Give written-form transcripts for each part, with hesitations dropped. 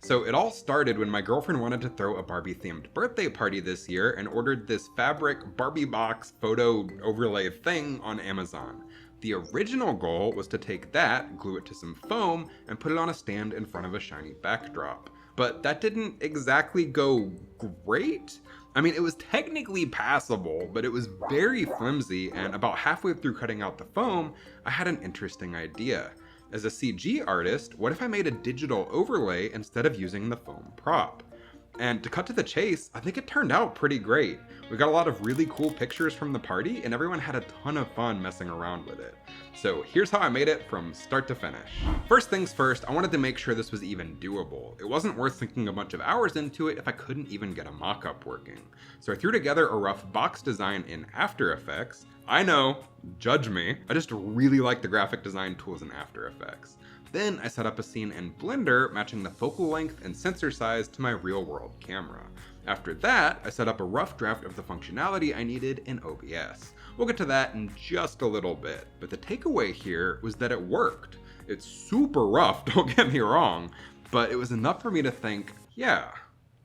So it all started when my girlfriend wanted to throw a Barbie themed birthday party this year and ordered this fabric Barbie Box photo overlay thing on Amazon. The original goal was to take that, glue it to some foam, and put it on a stand in front of a shiny backdrop. But that didn't exactly go great. I mean, it was technically passable, but it was very flimsy, and about halfway through cutting out the foam, I had an interesting idea. As a CG artist, what if I made a digital overlay instead of using the foam prop? And to cut to the chase, I think it turned out pretty great. We got a lot of really cool pictures from the party, and everyone had a ton of fun messing around with it. So here's how I made it from start to finish. First things first, I wanted to make sure this was even doable. It wasn't worth sinking a bunch of hours into it if I couldn't even get a mock-up working. So I threw together a rough box design in After Effects. I know, judge me. I just really like the graphic design tools in After Effects. Then I set up a scene in Blender matching the focal length and sensor size to my real-world camera. After that, I set up a rough draft of the functionality I needed in OBS. We'll get to that in just a little bit, but the takeaway here was that it worked. It's super rough, don't get me wrong, but it was enough for me to think, yeah,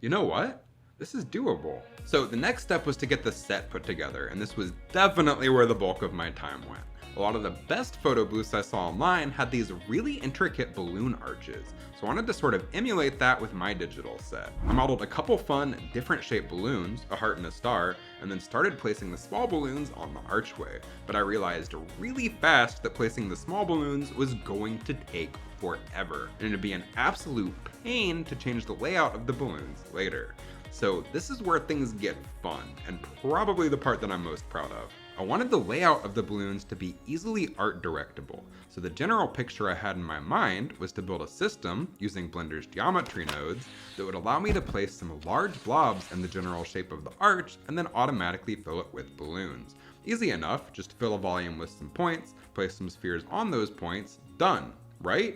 you know what? This is doable. So the next step was to get the set put together, and this was definitely where the bulk of my time went. A lot of the best photo booths I saw online had these really intricate balloon arches, so I wanted to sort of emulate that with my digital set. I modeled a couple fun, different shaped balloons, a heart and a star, and then started placing the small balloons on the archway. But I realized really fast that placing the small balloons was going to take forever, and it'd be an absolute pain to change the layout of the balloons later. So this is where things get fun, and probably the part that I'm most proud of. I wanted the layout of the balloons to be easily art directable, so the general picture I had in my mind was to build a system using Blender's geometry nodes that would allow me to place some large blobs in the general shape of the arch and then automatically fill it with balloons. Easy enough, just fill a volume with some points, place some spheres on those points, done, right?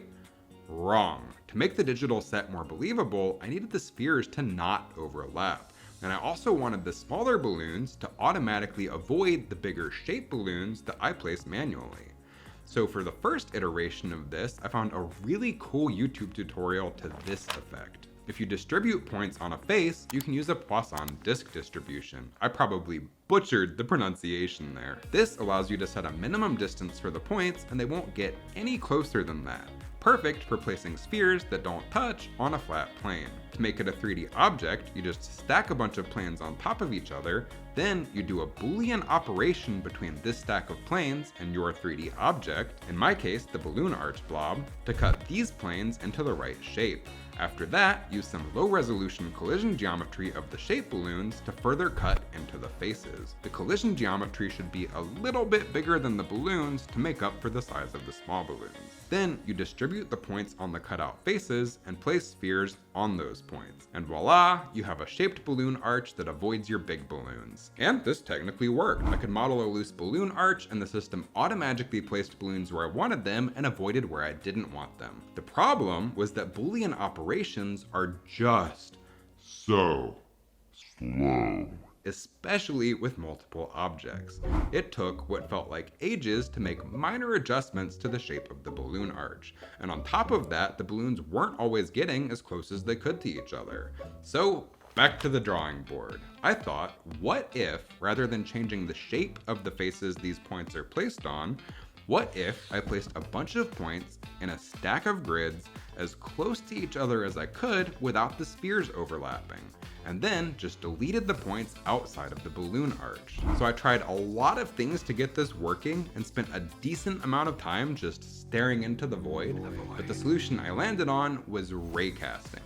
Wrong. To make the digital set more believable, I needed the spheres to not overlap. And I also wanted the smaller balloons to automatically avoid the bigger shaped balloons that I placed manually. So for the first iteration of this, I found a really cool YouTube tutorial to this effect. If you distribute points on a face, you can use a Poisson disk distribution. I probably butchered the pronunciation there. This allows you to set a minimum distance for the points, and they won't get any closer than that. Perfect for placing spheres that don't touch on a flat plane. To make it a 3D object, you just stack a bunch of planes on top of each other, then you do a Boolean operation between this stack of planes and your 3D object, in my case the balloon arch blob, to cut these planes into the right shape. After that, use some low-resolution collision geometry of the shape balloons to further cut into the faces. The collision geometry should be a little bit bigger than the balloons to make up for the size of the small balloons. Then you distribute the points on the cutout faces and place spheres on those points. And voila, you have a shaped balloon arch that avoids your big balloons. And this technically worked. I could model a loose balloon arch and the system automatically placed balloons where I wanted them and avoided where I didn't want them. The problem was that Boolean operations are just so slow, especially with multiple objects. It took what felt like ages to make minor adjustments to the shape of the balloon arch. And on top of that, the balloons weren't always getting as close as they could to each other. So back to the drawing board. I thought, what if, rather than changing the shape of the faces these points are placed on, what if I placed a bunch of points in a stack of grids as close to each other as I could without the spheres overlapping, and then just deleted the points outside of the balloon arch. So I tried a lot of things to get this working and spent a decent amount of time just staring into the void, but the solution I landed on was raycasting.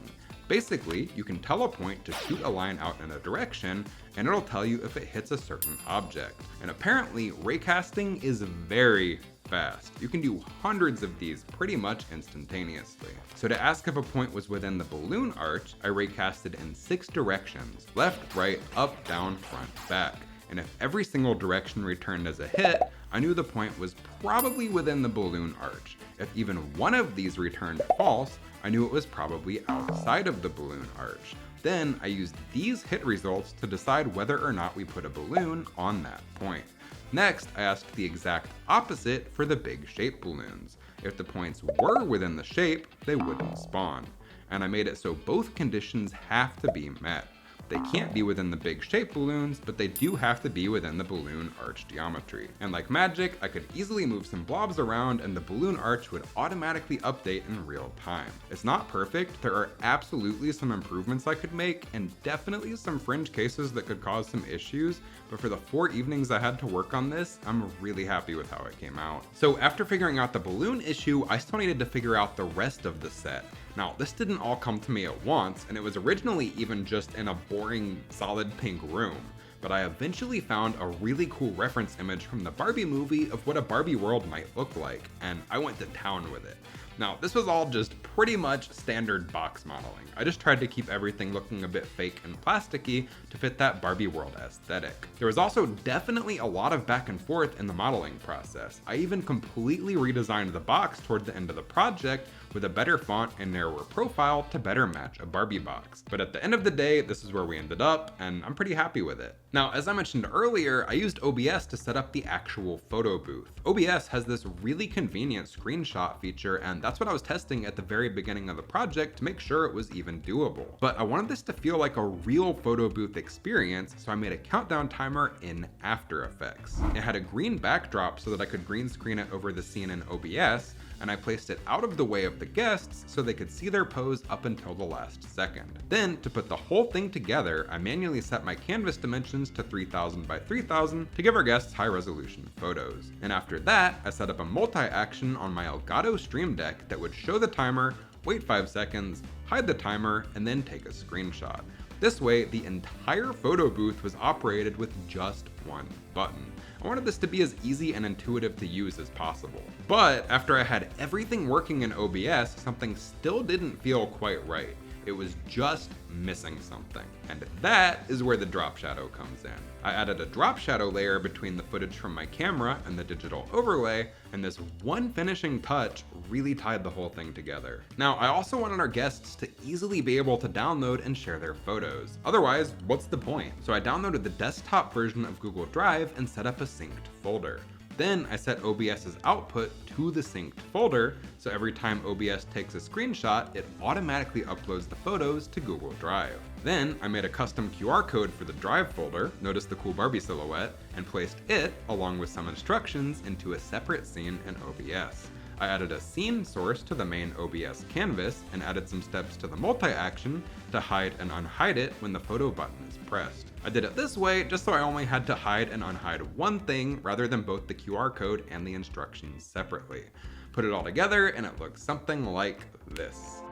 Basically, you can tell a point to shoot a line out in a direction, and it'll tell you if it hits a certain object. And apparently, raycasting is very fast. You can do hundreds of these pretty much instantaneously. So to ask if a point was within the balloon arch, I raycasted in 6 directions: left, right, up, down, front, back. And if every single direction returned as a hit, I knew the point was probably within the balloon arch. If even one of these returned false, I knew it was probably outside of the balloon arch. Then I used these hit results to decide whether or not we put a balloon on that point. Next, I asked the exact opposite for the big shape balloons. If the points were within the shape, they wouldn't spawn. and I made it so both conditions have to be met. They can't be within the big shape balloons, but they do have to be within the balloon arch geometry. And like magic, I could easily move some blobs around and the balloon arch would automatically update in real time. It's not perfect, there are absolutely some improvements I could make, and definitely some fringe cases that could cause some issues, but for the 4 evenings I had to work on this, I'm really happy with how it came out. So after figuring out the balloon issue, I still needed to figure out the rest of the set. Now, this didn't all come to me at once, and it was originally even just in a boring, solid pink room, but I eventually found a really cool reference image from the Barbie movie of what a Barbie world might look like, and I went to town with it. Now, this was all just pretty much standard box modeling. I just tried to keep everything looking a bit fake and plasticky to fit that Barbie world aesthetic. There was also definitely a lot of back and forth in the modeling process. I even completely redesigned the box toward the end of the project with a better font and narrower profile to better match a Barbie box. But at the end of the day, this is where we ended up, and I'm pretty happy with it. Now, as I mentioned earlier, I used OBS to set up the actual photo booth. OBS has this really convenient screenshot feature, and that's what I was testing at the very beginning of the project to make sure it was even doable. But I wanted this to feel like a real photo booth experience, so I made a countdown timer in After Effects. It had a green backdrop so that I could green screen it over the scene in OBS, and I placed it out of the way of the guests so they could see their pose up until the last second. Then, to put the whole thing together, I manually set my canvas dimensions to 3000 by 3000 to give our guests high resolution photos. And after that, I set up a multi-action on my Elgato Stream Deck that would show the timer, wait 5 seconds, hide the timer, and then take a screenshot. This way, the entire photo booth was operated with just one button. I wanted this to be as easy and intuitive to use as possible. But after I had everything working in OBS, something still didn't feel quite right. It was just missing something. And that is where the drop shadow comes in. I added a drop shadow layer between the footage from my camera and the digital overlay, and this one finishing touch really tied the whole thing together. Now, I also wanted our guests to easily be able to download and share their photos. Otherwise, what's the point? So I downloaded the desktop version of Google Drive and set up a synced folder. Then I set OBS's output to the synced folder, so every time OBS takes a screenshot, it automatically uploads the photos to Google Drive. Then I made a custom QR code for the Drive folder, notice the cool Barbie silhouette, and placed it, along with some instructions, into a separate scene in OBS. I added a scene source to the main OBS canvas and added some steps to the multi-action to hide and unhide it when the photo button is pressed. I did it this way just so I only had to hide and unhide one thing rather than both the QR code and the instructions separately. Put it all together and it looks something like this.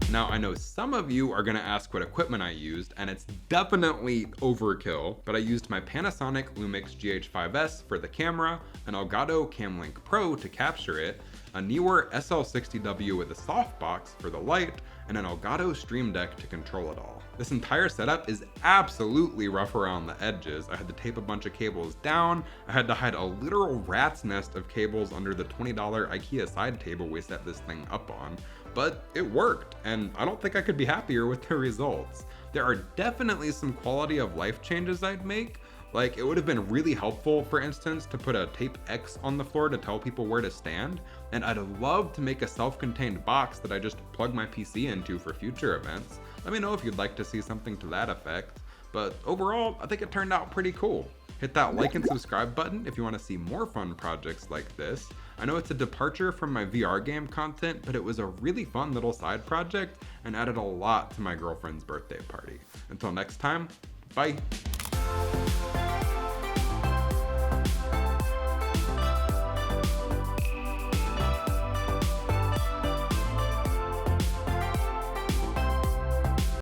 Now, I know some of you are gonna ask what equipment I used, and it's definitely overkill, but I used my Panasonic Lumix GH5S for the camera, an Elgato Camlink Pro to capture it, a Neewer SL60W with a softbox for the light, and an Elgato Stream Deck to control it all. This entire setup is absolutely rough around the edges. I had to tape a bunch of cables down, I had to hide a literal rat's nest of cables under the $20 IKEA side table we set this thing up on, but it worked, and I don't think I could be happier with the results. There are definitely some quality of life changes I'd make. Like, it would have been really helpful, for instance, to put a tape X on the floor to tell people where to stand, and I'd love to make a self-contained box that I just plug my PC into for future events. Let me know if you'd like to see something to that effect, but overall, I think it turned out pretty cool. Hit that like and subscribe button if you want to see more fun projects like this. I know it's a departure from my VR game content, but it was a really fun little side project and added a lot to my girlfriend's birthday party. Until next time, bye.